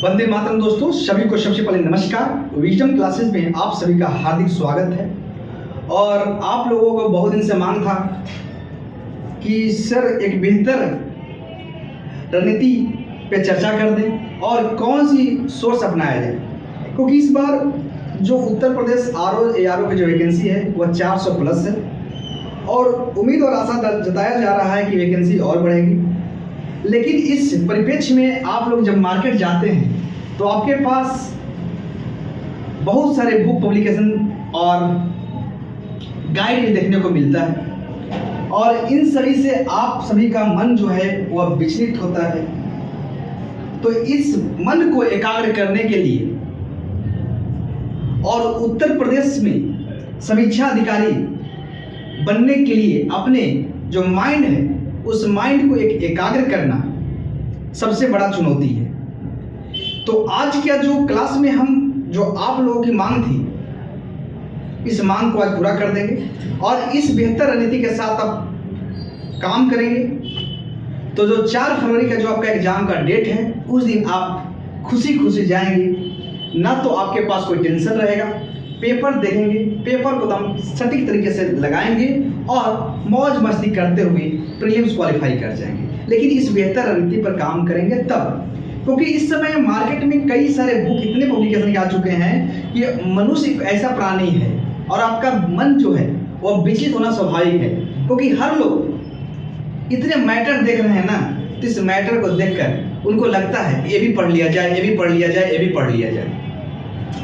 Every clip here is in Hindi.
वंदे मातरम दोस्तों, सभी को सबसे पहले नमस्कार। विजडम क्लासेस में आप सभी का हार्दिक स्वागत है। और आप लोगों को बहुत दिन से मांग था कि सर एक बेहतर रणनीति पे चर्चा कर दें और कौन सी सोर्स अपनाया जाए, क्योंकि इस बार जो उत्तर प्रदेश ARO की जो वैकेंसी है वह 400 प्लस है और उम्मीद और आशा जताया जा रहा है कि वैकेंसी और बढ़ेगी। लेकिन इस परिप्रेक्ष्य में आप लोग जब मार्केट जाते हैं तो आपके पास बहुत सारे बुक पब्लिकेशन और गाइड देखने को मिलता है और इन सभी से आप सभी का मन जो है वह विचलित होता है। तो इस मन को एकाग्र करने के लिए और उत्तर प्रदेश में समीक्षा अधिकारी बनने के लिए अपने जो माइंड है उस माइंड को एकाग्र करना सबसे बड़ा चुनौती है। तो आज क्या जो क्लास में हम जो आप लोगों की मांग थी, इस मांग को आज पूरा कर देंगे और इस बेहतर रणनीति के साथ आप काम करेंगे। तो जो 4 फरवरी का जो आपका एग्जाम का डेट है उस दिन आप खुशी खुशी जाएंगे, ना तो आपके पास कोई टेंशन रहेगा। पेपर देखेंगे, पेपर को हम सटीक तरीके से लगाएंगे और मौज मस्ती करते हुए प्रीलिम्स क्वालिफाई कर जाएंगे। लेकिन इस बेहतर रणनीति पर काम करेंगे तब, क्योंकि इस समय मार्केट में कई सारे बुक इतने पब्लिकेशन आ चुके हैं कि मनुष्य एक ऐसा प्राणी है और आपका मन जो है वह विचलित होना स्वाभाविक है, क्योंकि हर लोग इतने मैटर देख रहे हैं ना, तो इस मैटर को देखकर उनको लगता है ये भी पढ़ लिया जाए, ये भी पढ़ लिया जाए, ये भी पढ़ लिया जाए,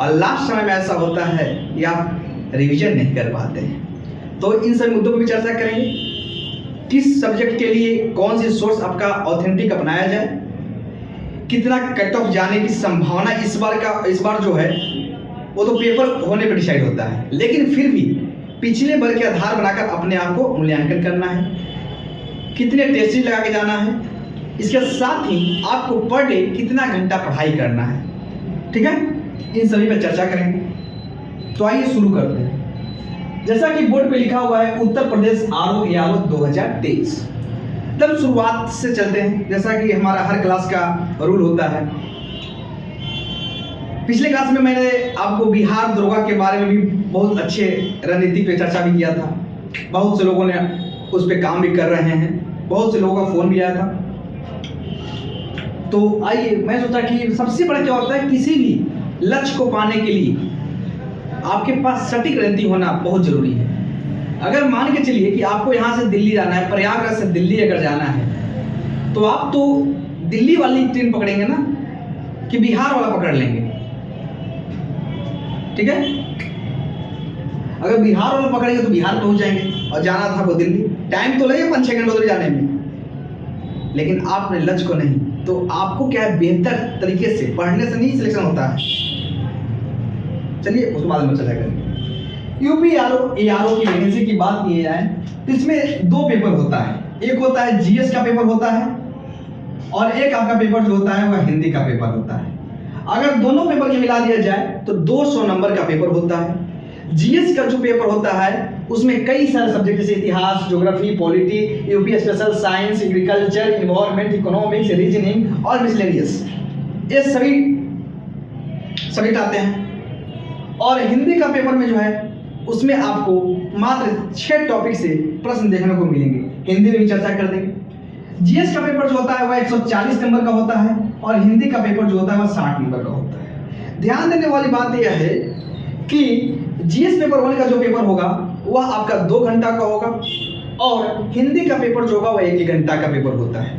और लास्ट समय में ऐसा होता है कि आप रिवीजन नहीं कर पाते हैं। तो इन सभी मुद्दों पर भी चर्चा करेंगे। किस सब्जेक्ट के लिए कौन सी सोर्स आपका ऑथेंटिक अपनाया जाए, कितना कट ऑफ जाने की संभावना इस बार जो है वो तो पेपर होने पर डिसाइड होता है, लेकिन फिर भी पिछले बार के आधार बनाकर अपने आप को मूल्यांकन करना है, कितने टेस्ट लगा के जाना है, इसके साथ ही आपको पर डे कितना घंटा पढ़ाई करना है। ठीक है, इन सभी पर चर्चा करेंगे। तो आइए शुरू करते हैं। जैसा कि बोर्ड पे लिखा हुआ है उत्तर प्रदेश ARO 2023। तब शुरुआत से चलते हैं, जैसा कि हमारा हर क्लास का रूल होता है। पिछले क्लास में मैंने आपको बिहार दरोगा के बारे में भी बहुत अच्छे रणनीति पे चर्चा भी किया था। बहुत से लोगों ने उस पर काम भी कर रहे हैं, बहुत से लोगों का फोन भी आया था। तो आइए, मैं सोचा कि सबसे बड़ा क्या होता है, किसी भी लक्ष्य को पाने के लिए आपके पास सटीक रणनीति होना बहुत जरूरी है। अगर मान के चलिए कि आपको यहाँ से दिल्ली जाना है, प्रयागराज से दिल्ली अगर जाना है, तो आप तो दिल्ली वाली ट्रेन पकड़ेंगे ना कि बिहार वाला पकड़ लेंगे। ठीक है, अगर बिहार वाला पकड़ेंगे तो बिहार पहुंच जाएंगे और जाना था वो दिल्ली। टाइम तो लगेगा 5-6 घंटे उधर जाने में, लेकिन आपने लक्ष्य को नहीं। तो आपको क्या है, बेहतर तरीके से पढ़ने से नहीं सिलेक्शन होता है। चलिए उसके बाद में चर्चा करेंगे। यूपी ARO की वैकेंसी की बात की जाए तो इसमें 2 पेपर होता है। एक होता है GS का पेपर होता है और एक आपका पेपर जो होता है वह हिंदी का पेपर होता है। अगर दोनों पेपर के मिला दिया जाए तो 200 नंबर का पेपर होता है। GS का जो पेपर होता है उसमें कई सारे सब्जेक्ट जैसे इतिहास, geography, polity, UP special science, agriculture, environment, economics, reasoning और मिसलेनियस, ये सभी सब्जेक्ट आते हैं। और हिंदी का पेपर में जो है उसमें आपको मात्र 6 टॉपिक से प्रश्न देखने को मिलेंगे। हिंदी में भी चर्चा कर देंगे। GS का पेपर जो होता है वह 140 नंबर का होता है और हिंदी का पेपर जो होता है वह 60 नंबर का होता है। ध्यान देने वाली बात यह है कि GS पेपर 1 का जो पेपर होगा वह आपका 2 घंटा का होगा और हिंदी का पेपर जो होगा वह 1 घंटा का पेपर होता है।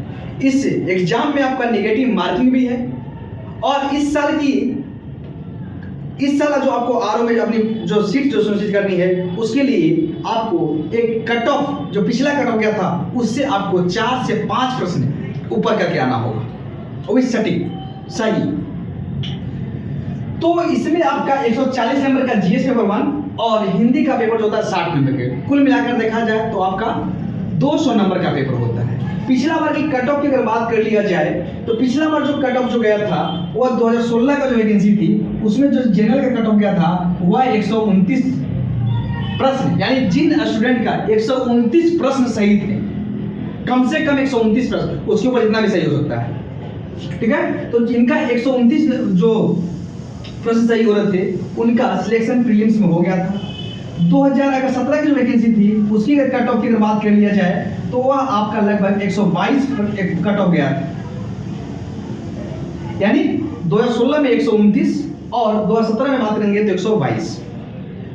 इस एग्जाम में आपका नेगेटिव मार्किंग भी है और इस साल जो आपको ARO में अपनी जो सीट जो सुनिश्चित करनी है उसके लिए आपको एक कट ऑफ जो पिछला कट ऑफ गया था उससे आपको 4 से 5 प्रश्न ऊपर करके आना होगा, वो भी सटीक सही। तो इसमें आपका 140 नंबर का GS पेपर 1 और हिंदी का पेपर जो होता है 60 नंबर के, कुल मिलाकर देखा जाए तो आपका 200 नंबर का पेपर होता है। पिछला बार की कट ऑफ की अगर बात कर लिया जाए तो पिछला बार जो कट ऑफ जो गया था वह 2016 का जो वैकेंसी थी उसमें जो जनरल का कट ऑफ गया था वह 129 प्रश्न, यानी जिन स्टूडेंट का 129 प्रश्न सही थे, कम से कम 129 प्रश्न, उसके ऊपर इतना भी सही हो सकता है। ठीक है। तो जिनका 129 जो प्रश्न सही हो रहे थे उनका सिलेक्शन प्रीलिम्स में हो गया था। 2017 की जो वैकेंसी थी उसकी अगर कट ऑफ की अगर बात कर लिया जाए तो वह आपका लगभग 122 कट ऑफ गया था, यानी 2016 में 129 और 2017 में बात करेंगे तो 122।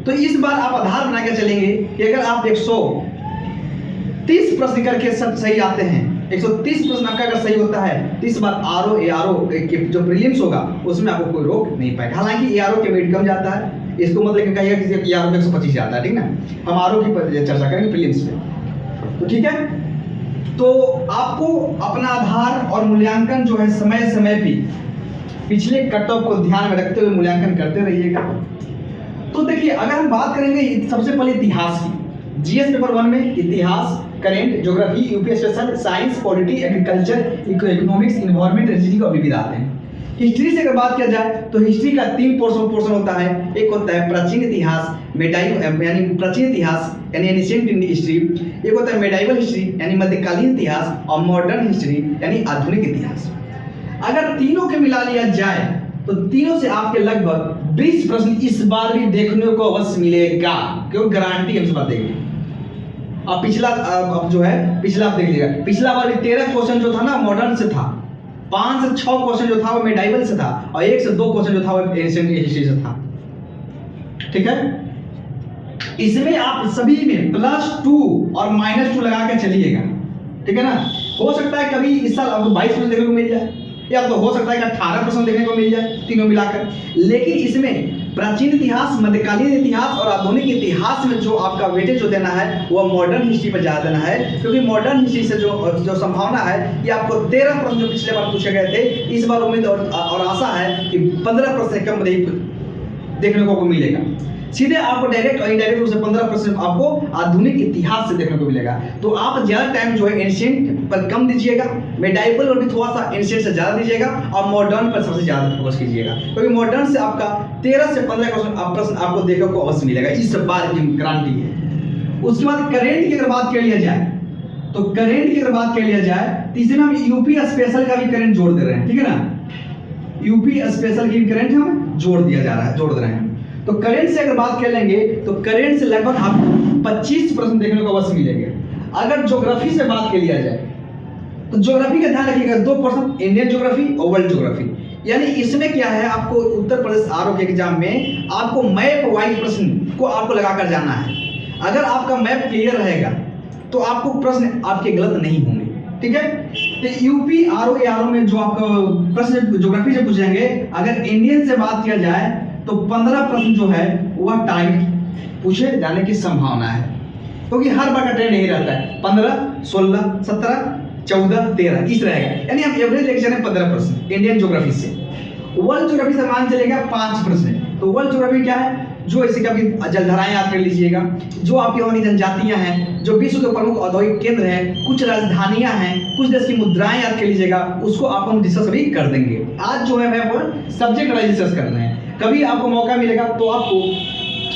तो इस बार आप आधार बना के चलेंगे कि अगर आप 130 प्रश्न करके सब सही आते हैं, 130 प्रश्न आपका अगर सही होता है तो इस बार आरओ एआरओ के जो प्रीलिम्स होगा उसमें आपको कोई रोक नहीं पाएगा। हालांकि एआरओ के वेट कम जाता है, इसको मतलब कहिएगा कि एआरओ में 125 जाता है, ठीक ना। हम आरओ की चर्चा करेंगे प्रीलिम्स में, तो ठीक है। तो आपको अपना आधार और मूल्यांकन जो है समय समय पे पिछले कट ऑफ को ध्यान में रखते हुए मूल्यांकन करते रहिएगा। तो देखिए, अगर हम बात करेंगे सबसे पहले इतिहास की, जीएस पेपर 1 में इतिहास, current, geography, UP special, science, polity, agriculture, economics, environment, energy का विविध आते हैं। हिस्ट्री से अगर बात किया जाए तो हिस्ट्री का 3 पोर्शन होता है। एक होता है प्राचीन इतिहास, यानी प्राचीन इतिहास यानी एंशिएंट हिस्ट्री। एक होता है मेडाइवल हिस्ट्री यानी मध्यकालीन इतिहास, और मॉडर्न हिस्ट्री यानी आधुनिक इतिहास। अगर तीनों के मिला लिया जाए तो तीनों से आपके लगभग 20 प्रश्न इस बार भी देखने को अवश्य मिलेगा, क्योंकि गारंटी हम इस बार देंगे। अब पिछला अब जो है पिछला आप देख लीजिएगा, पिछला बार भी 13 क्वेश्चन जो था ना मॉडर्न से था, 5 से 6 क्वेश्चन जो था वो मेडाइवल से था, और 1 से 2 क्वेश्चन जो था वो एंशिएंट हिस्ट्री से था, ठीक है। इसमें आप सभी में +2 और -2 लगा के चलिएगा, ठीक है ना। हो सकता है कभी इस साल आपको 22 प्रश्न देखने को मिल जाए, या तो हो सकता है कि 18 प्रश्न देखने को मिल जाए तीनों मिलाकर। लेकिन इसमें प्राचीन इतिहास, मध्यकालीन इतिहास और आधुनिक इतिहास में जो आपका वेटेज जो देना है वह मॉडर्न हिस्ट्री पर ज़्यादा देना है, क्योंकि मॉडर्न हिस्ट्री से जो संभावना है कि आपको 13 प्रश्न जो पिछले बार पूछे गए थे, इस बार उम्मीद और आशा है कि 15 प्रश्न कम नहीं देखने को मिलेगा। सीधे आपको डायरेक्ट और इनडायरेक्ट रूप से 15% आपको आधुनिक इतिहास से देखने को मिलेगा। तो आप ज़्यादा टाइम जो है एंशिएंट पर कम दीजिएगा, मेडाइवल और भी थोड़ा सा एंशिएंट से ज़्यादा दीजिएगा, और मॉडर्न पर सबसे ज़्यादा फोकस कीजिएगा, क्योंकि मॉडर्न से आपका 13 से 15 प्रश्न आपको देखने को अवश्य मिलेगा, इस बार की गारंटी है। उसके बाद करेंट की अगर बात कर लिया जाए तो करेंट की अगर बात कर लिया जाए तो इसमें हम यूपी स्पेशल का भी करंट जोड़ दे रहे हैं, ठीक है ना। यूपी स्पेशल की करंट हम जोड़ दे रहे हैं। तो करंट से अगर बात कर लेंगे तो करंट से लगभग आपको 25 प्रश्न देखने को अवश्य मिलेंगे। अगर ज्योग्राफी से बात कर लिया जाए तो ज्योग्राफी का ध्यान रखिएगा, 2% इंडियन ज्योग्राफी और वर्ल्ड ज्योग्राफी। यानी इसमें क्या है, आपको उत्तर प्रदेश आरओ के एग्जाम में आपको मैप वाइज प्रश्न को आपको लगाकर जाना है। अगर आपका मैप क्लियर रहेगा तो आपको प्रश्न आपके गलत नहीं होंगे, ठीक है। तो यूपी आरओ एआरओ में जो आपका प्रश्न ज्योग्राफी से पूछेंगे, अगर इंडियन से बात किया जाए तो 15 प्रश्न जो है वह टाइम पूछे जाने की संभावना है, क्योंकि हर बार का ट्रेंड यही रहता है 15, 16, 17, 14, 13 इस रहेगा। यानी हम एवरेज लेके चले 15 प्रश्न इंडियन ज्योग्राफी से। वर्ल्ड ज्योग्राफी से मान चलेगा 5 प्रश्न। तो वर्ल्ड ज्योग्राफी क्या है, जो ऐसे कभी जलधाराएं याद कर लीजिएगा, जो आपकी वहाँ की जनजातियां हैं, जो विश्व के प्रमुख औद्योगिक केंद्र हैं, कुछ राजधानियां हैं, कुछ देश की मुद्राएं याद कर लीजिएगा, उसको आप हम डिस्कस भी कर देंगे। आज जो है मैं सब्जेक्ट वाइज डिस्कस कर रहे हैं, कभी आपको मौका मिलेगा तो आपको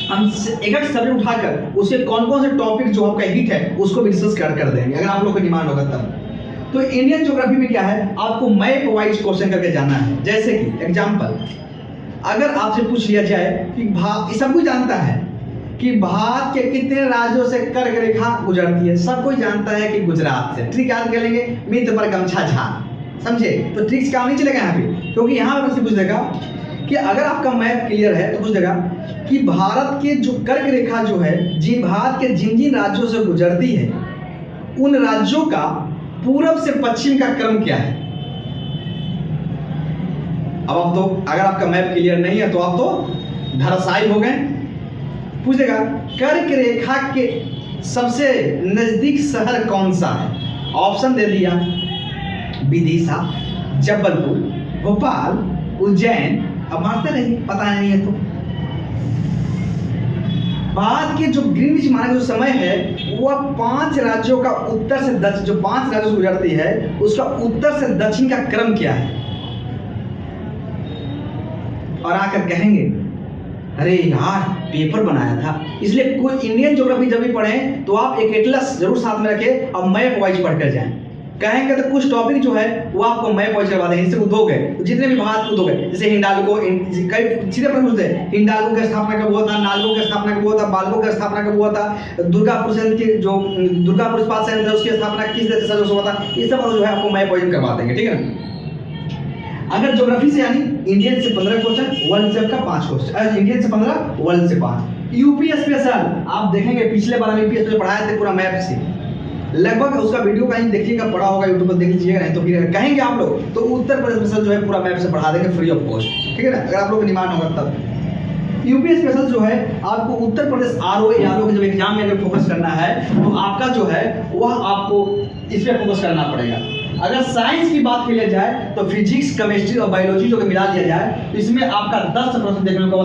हम एक सब्जेक्ट उठाकर उसके कौन कौन से टॉपिक जो आपका हिट है उसको भी डिस्कस कर देंगे, अगर आप लोग को डिमांड होगा तब। तो इंडियन ज्योग्राफी में क्या है, आपको मैप वाइज क्वेश्चन करके जाना है। जैसे कि एग्जाम्पल, अगर आपसे पूछ लिया जाए कि सब कोई जानता है कि भारत के कितने राज्यों से कर्क रेखा गुजरती है, सब कोई जानता है कि गुजरात से। ट्रिक याद कर लेंगे, मित्र पर गमछा झाड़, समझे। तो ट्रिक्स काम नहीं चलेगा यहाँ पे, क्योंकि यहाँ पर पूछ देगा कि अगर आपका मैप क्लियर है तो पूछ देगा कि भारत के जो कर्क रेखा जो है भारत के जिन जिन राज्यों से गुजरती है उन राज्यों का पूरब से पश्चिम का क्रम क्या है। अब आप तो अगर आपका मैप क्लियर नहीं है तो आप तो धराशायी हो गए। पूछ देगा कर्क रेखा के सबसे नजदीक शहर कौन सा है। ऑप्शन दे दिया, विदिशा, जबलपुर, भोपाल, उज्जैन। अब मारते नहीं, पता नहीं है तो भारत के जो ग्रीनविच माना जो समय है वह 5 राज्यों का उत्तर से दक्षिण, जो 5 राज्यों से गुजरती है उसका उत्तर से दक्षिण का क्रम क्या है। और आकर कहेंगे अरे यार पेपर बनाया था। इसलिए कोई इंडियन ज्योग्राफी जब भी पढ़ें तो आप एक एटलस जरूर साथ में रखें और मैप वाइज पढ़कर जाएं। कहेंगे तो कुछ टॉपिक जो है वो आपको मैं पहुंच करवा देंगे। जैसे उद्योग है, तो जितने भी भारत उद्योग है, जैसे हिंडाल्को, कई सीधे प्रश्न पूछते हैं, हिंडाल्को की स्थापना कब हुआ था, नाल्को की स्थापना कब हुआ था, बाल्को की स्थापना कब हुआ था, दुर्गापुर संयंत्र की जो दुर्गापुर इस्पात संयंत्र है उसकी स्थापना किस देश से हुआ था, ये सब जो है आपको मैं पॉइंट करवा देंगे, ठीक है ना। अगर ज्योग्राफी से यानी इंडियन से 15 क्वेश्चन, वर्ल्ड से आपका 5 क्वेश्चन, इंडियन से 15, वर्ल्ड से 5। यूपी स्पेशल आप देखेंगे पिछले बार हम यूपी स्पेशल पढ़ाए थे पूरा मैप से, लगभग उसका वीडियो कहीं देखिएगा, पड़ा होगा यूट्यूब पर, देख लीजिएगा, नहीं तो फिर कहेंगे आप लोग तो उत्तर प्रदेश स्पेशल जो है पूरा मैप से पढ़ा देंगे फ्री ऑफ कॉस्ट, ठीक है ना, अगर आप लोग डिमांड होगा तब। यूपी स्पेशल जो है आपको उत्तर प्रदेश आरओ के जब एग्जाम में अगर फोकस करना है तो आपका जो है वह आपको इस पर फोकस करना पड़ेगा। अगर साइंस की बात की जाए तो फिजिक्स, केमिस्ट्री और बायोलॉजी जो मिला दिया जाए तो इसमें आपका 10 प्रश्न देखने को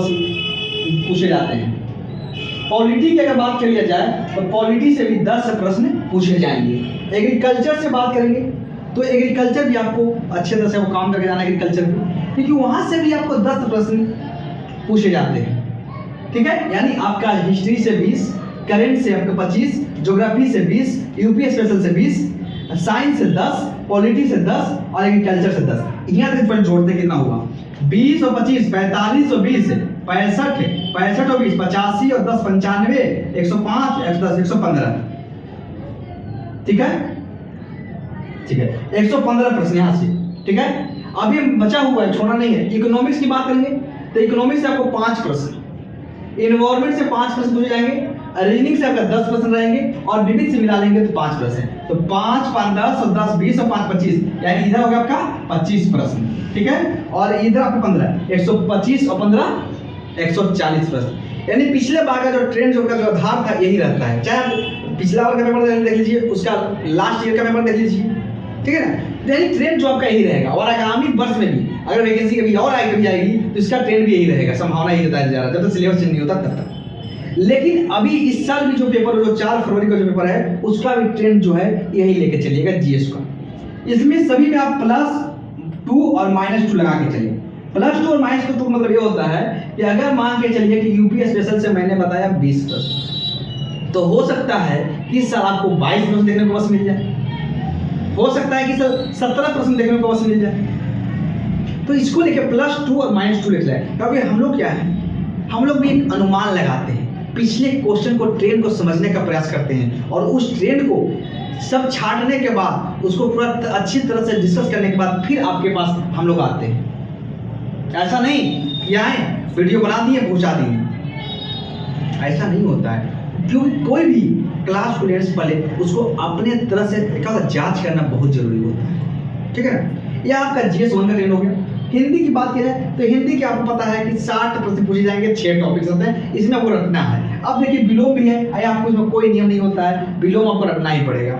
पूछे जाते हैं। पॉलिटी की अगर बात कर लिया जाए तो पॉलिटी से भी 10 प्रश्न पूछे जाएंगे। एग्रीकल्चर से बात करेंगे तो एग्रीकल्चर भी आपको अच्छे तरह से वो काम करके जाना एग्रीकल्चर में, क्योंकि वहां से भी आपको 10 प्रश्न पूछे जाते हैं, ठीक है। यानी आपका हिस्ट्री से 20, करेंट से आपका 25, ज्योग्राफी से 20, यूपी स्पेशल से 20, साइंस से 10, पॉलिटी से 10 और एग्रीकल्चर से 10। यहाँ तक पॉइंट जोड़ते कितना हुआ, 20 और 25 45 और 20 65 65 और 20 85 और 10 95 105 110 115, ठीक है, ठीक है, 115 प्रश्न यहाँ से, ठीक है। अभी बचा हुआ है, छोड़ना नहीं है। इकोनॉमिक्स की बात करेंगे तो इकोनॉमिक्स से आपको 5 प्रश्न, इन्वायरमेंट से 5 प्रश्न पूछे जाएंगे, रीजनिंग से आपका 10 प्रश्न रहेंगे और विविध से मिला लेंगे तो 5 प्रश्न, तो 5 5 10 और 10 20 और 5 25, यानी इधर होगा आपका 25 प्रश्न, ठीक है, और इधर आपका 15 125 और 15 140 प्रश्न। यानी पिछले बार का जो ट्रेंड जो आधार था यही रहता है, चाहे आप पिछला बार का पेपर देख लीजिए, उसका लास्ट ईयर का पेपर देख लीजिए, ठीक है ना। यानी ट्रेंड जो आपका यही रहेगा और आगामी वर्ष में भी अगर वैकेंसी कभी और कभी आएगी तो इसका ट्रेंड भी यही रहेगा, संभावना यही बताया जा रहा है जब तक सिलेबस चेंज नहीं होता तब तक। लेकिन अभी इस साल भी जो पेपर जो 4 फरवरी का जो पेपर है उसका भी ट्रेंड जो है यही लेके चलिएगा जीएस का। इसमें सभी में आप +2 और -2 लगा के चलिए। +2 और -2 मतलब ये होता है कि अगर मान के चलिए कि यूपी स्पेशल से मैंने बताया 20 प्रश्न, तो हो सकता है कि इस साल आपको 22 प्रश्न देखने को बस मिल जाए, हो सकता है कि सर 17 प्रश्न देखने को बस मिल जाए। तो इसको लेके +2 और -2 लिख जाए, क्योंकि हम लोग क्या है, हम लोग भी एक अनुमान लगाते हैं, पिछले क्वेश्चन को, ट्रेंड को समझने का प्रयास करते हैं और उस ट्रेंड को सब छांटने के बाद उसको पूरा अच्छी तरह से डिस्कस करने के बाद फिर आपके पास हम लोग आते हैं। ऐसा नहीं कि आए वीडियो बना दिए पहुंचा दिए, ऐसा नहीं होता है, क्योंकि कोई भी क्लास को लेने से पहले उसको अपने तरह से जांच करना बहुत जरूरी होता है, ठीक है ना। यह आपका जीएस 1 का ट्रेंड हो गया। हिंदी की बात की जाए तो हिंदी के आपको पता है कि 60 प्रश्न पूछे जाएंगे, 6 टॉपिक्स होते हैं, इसमें आपको रखना है। अब देखिए विलोम भी है, आपको इसमें कोई नियम नहीं होता है, विलोम आपको रखना ही पड़ेगा।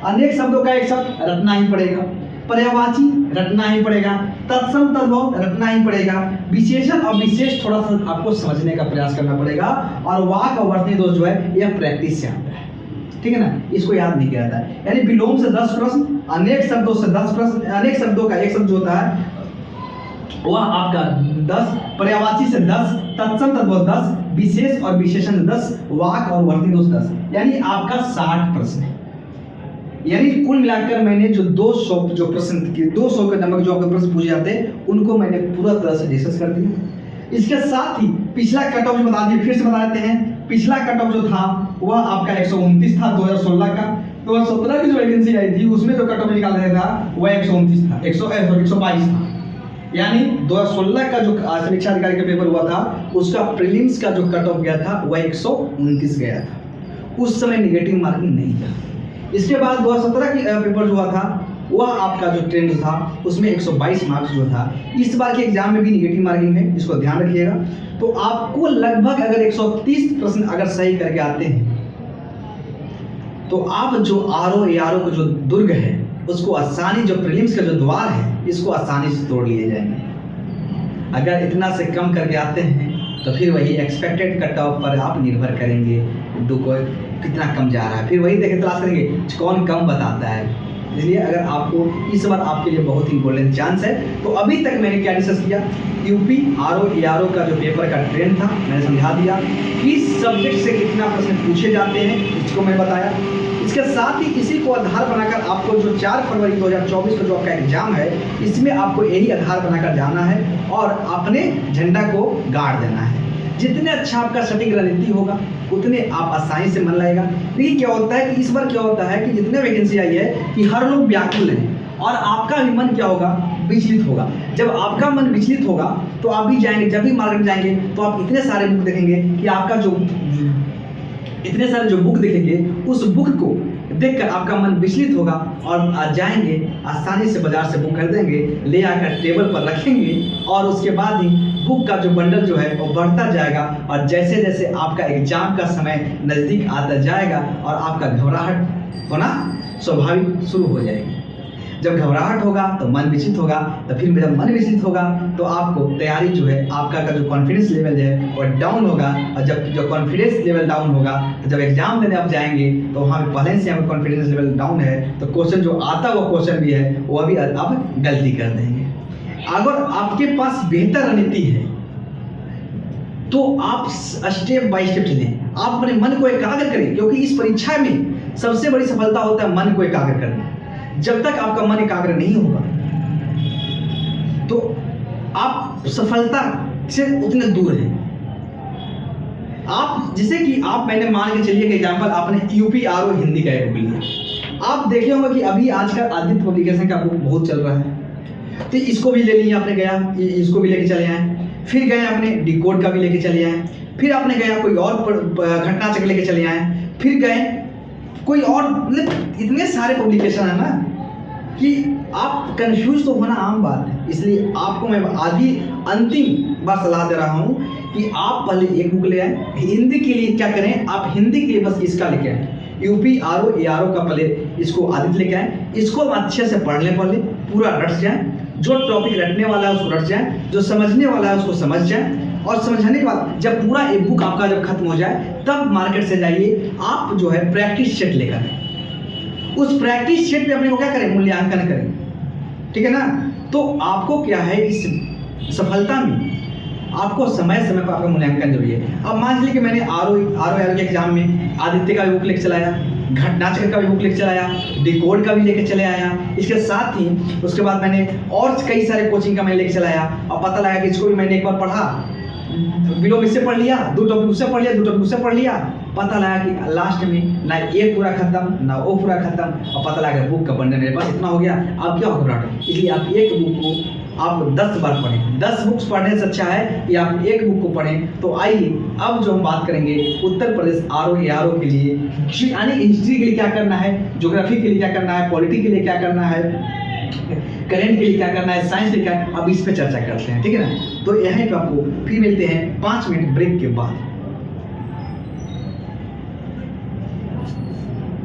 अनेक शब्दों का एक शब्द रटना ही पड़ेगा, पर्यायवाची रटना ही पड़ेगा, तत्सम तद्भव रटना ही पड़ेगा, विशेषण और विशेष थोड़ा सा आपको समझने का प्रयास करना पड़ेगा, और वाक और वर्तनी दोष जो है यह प्रैक्टिस से आता है, ठीक है ना, इसको याद नहीं किया जाता है। यानी विलोम से 10 प्रश्न, अनेक शब्दों से 10 प्रश्न, अनेक शब्दों का एक शब्द जो होता है वह आपका 10, पर्यायवाची से 10, तत्सम तद्भव 10, विशेष और विशेषण 10, वाक और वर्तनी दोष 10, यानी आपका 60 प्रश्न है। यानी कुल मिलाकर मैंने जो 200 जो प्रश्न 200 के नंबर जो आपके प्रश्न पूछे जाते हैं उनको मैंने पूरा तरह से डिस्कस कर दिया। इसके साथ ही पिछला कट ऑफ जो बता दिए, फिर से बता देते हैं। पिछला कट ऑफ जो था वह आपका 129 था 2016 का, 2017 की जो वैकेंसी आई थी उसमें जो कट ऑफ निकाला था वह 129 था, 122 था। यानी 2016 का जो समीक्षा अधिकारी का पेपर हुआ था उसका प्रीलिम्स का जो कट ऑफ गया था वह 129 गया था, उस समय निगेटिव मार्किंग नहीं था। इसके बाद 2017 की पेपर जो हुआ था वह आपका जो ट्रेंड था उसमें 122 मार्क्स जो था। इस बार के एग्जाम में भी निगेटिव मार्किंग है, इसको ध्यान रखिएगा। तो आपको लगभग अगर 130 प्रश्न अगर सही करके आते हैं तो आप जो आरओ को जो दुर्ग है उसको आसानी, जो प्रीलिम्स का जो द्वार है इसको आसानी से तोड़ लिए जाएंगे। अगर इतना से कम करके आते हैं तो फिर वही एक्सपेक्टेड कट ऑफ पर आप निर्भर करेंगे, कितना कम जा रहा है, फिर वही देखे तलाश करेंगे कौन कम बताता है। इसलिए अगर आपको इस बार आपके लिए बहुत ही इंपॉर्टेंट चांस है। तो अभी तक मैंने क्या डिस्कस किया, यूपी आरओ का जो पेपर का ट्रेंड था मैंने समझा दिया, किस सब्जेक्ट से कितना प्रश्न पूछे जाते हैं इसको मैं बताया। इसके इसके साथ ही इसी को आधार बनाकर आपको जो 4 फरवरी 2024 को जो आपका एग्जाम है, इसमें आपको यही आधार बनाकर जाना है और अपने झंडा को गाड़ देना है। जितने अच्छा आपका सटीक रणनीति होगा उतने आप आसानी से मन लगेगा। देखिए क्या होता है कि इस बार क्या होता है कि जितने वैकेंसी आई है कि हर लोग व्याकुल हैं और आपका भी मन क्या होगा, विचलित होगा। जब आपका मन विचलित होगा तो आप भी जाएंगे, जब भी मार्केट में जाएंगे तो आप इतने सारे बुक देखेंगे कि आपका जो इतने सारे जो बुक देखेंगे उस बुक को देखकर आपका मन विचलित होगा और आज जाएंगे आसानी से बाजार से बुक खरीदेंगे, ले आकर टेबल पर रखेंगे और उसके बाद ही बुक का जो बंडल जो है वो बढ़ता जाएगा और जैसे जैसे आपका एग्जाम का समय नज़दीक आता जाएगा और आपका घबराहट होना स्वाभाविक शुरू हो जाएगी। जब घबराहट होगा तो मन विचलित होगा, तो फिर जब मन विचलित होगा तो आपको तैयारी जो है आपका का जो कॉन्फिडेंस लेवल है वो डाउन होगा और जब जो कॉन्फिडेंस लेवल डाउन होगा तो जब एग्जाम देने आप जाएंगे तो वहाँ पे पहले से आपका कॉन्फिडेंस लेवल डाउन है तो क्वेश्चन जो आता हुआ क्वेश्चन भी है वो अभी आप गलती कर देंगे। अगर आपके पास बेहतर रणनीति है तो आप स्टेप बाय स्टेप चलें, आप अपने मन को एकाग्र करें, क्योंकि इस परीक्षा में सबसे बड़ी सफलता होता है मन को एकाग्र करना। जब तक आपका मन एकाग्र नहीं होगा तो आप सफलता से उतने दूर हैं। आप जैसे कि आप मैंने मान के चलिए कि एग्जाम्पल आपने UPRO हिंदी का एक बुक लिया, आप देखे होंगे कि अभी आजकल आदित्य पब्लिकेशन का बुक बहुत चल रहा है, तो इसको भी ले लिया आपने, गया इसको भी लेके चले आए, फिर गए आपने डिकोड का भी लेके चले आए, फिर आपने गया कोई और घटना चक्र लेके चले आए, फिर गए कोई और, मतलब इतने सारे पब्लिकेशन है ना कि आप कंफ्यूज तो होना आम बात है। इसलिए आपको मैं अंतिम बार सलाह दे रहा हूँ कि आप पहले एक बुक ले आए। हिंदी के लिए क्या करें, आप हिंदी के लिए बस इसका लेके आए, UPRO ARO का पहले इसको आदित्य लेके आए, इसको अच्छे से पढ़ लें, पहले पूरा रट जाए, जो टॉपिक रटने वाला है उसको रट जाए, जो समझने वाला है उसको समझ जाए, और समझने के बाद जब पूरा एक बुक आपका जब खत्म हो जाए तब मार्केट से जाइए आप जो है प्रैक्टिस सेट लेकर, उस प्रैक्टिस सेट पे अपने को क्या करें, मूल्यांकन करें, ठीक है ना। तो आपको क्या है, इस सफलता में आपको समय समय पर आपका मूल्यांकन जरूरी है। अब मान लीजिए कि मैंने आर के एग्जाम में आदित्य का भी बुक लेकर चलाया, घटना चक्र का भी बुक लेकर चलाया, डिकोड का भी लेकर चले आया, इसके साथ ही उसके बाद मैंने और कई सारे कोचिंग का मैंने लेकर चलाया और पता लगा कि इसको भी मैंने एक बार पढ़ा, विलोम इससे पढ़ लिया, 2 टॉपिक उससे पढ़ लिया, 2 टॉपिक उससे पढ़ लिया, पता लगा कि लास्ट में ना ये पूरा खत्म ना वो पूरा खत्म, और पता लगा बुक का बंडल मेरे पास इतना हो गया। अब क्या होगा, इसलिए आप एक बुक को आप 10 बार पढ़ें। 10 बुक्स पढ़ने से अच्छा है कि आप एक बुक को पढ़ें। तो आइए अब जो हम बात करेंगे उत्तर प्रदेश ARO के लिए, यानी हिस्ट्री के लिए क्या करना है, ज्योग्राफी के लिए क्या करना है, पॉलिटी के लिए क्या करना है, करेंट के लिए क्या करना है, साइंस के लिए क्या, अब इस पे चर्चा करते हैं, ठीक है ना। तो यहीं पे आपको फिर मिलते हैं 5 मिनट ब्रेक के बाद।